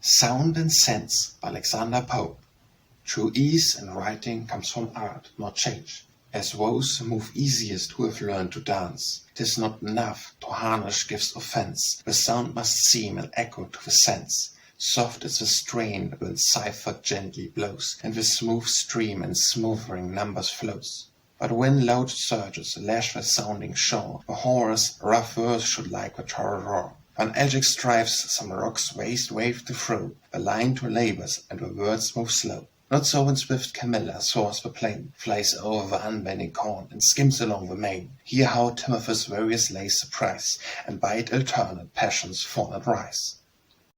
Sound and Sense by Alexander Pope. True ease in writing comes from art, not change. As those move easiest who have learned to dance, 'tis not enough to harness gives offense. The sound must seem an echo to the sense. Soft is the strain when cipher gently blows, and the smooth stream in smoothering numbers flows. But when loud surges lash the sounding shore, the hoarse, rough verse should like the torrent roar. When Ajax drives some rock's waste wave to throw, the line to labors and the words move slow. Not so when swift Camilla soars the plain, flies over the unbending corn, and skims along the main. Hear how Timotheus' various lays surprise, and by it alternate passions fall and rise.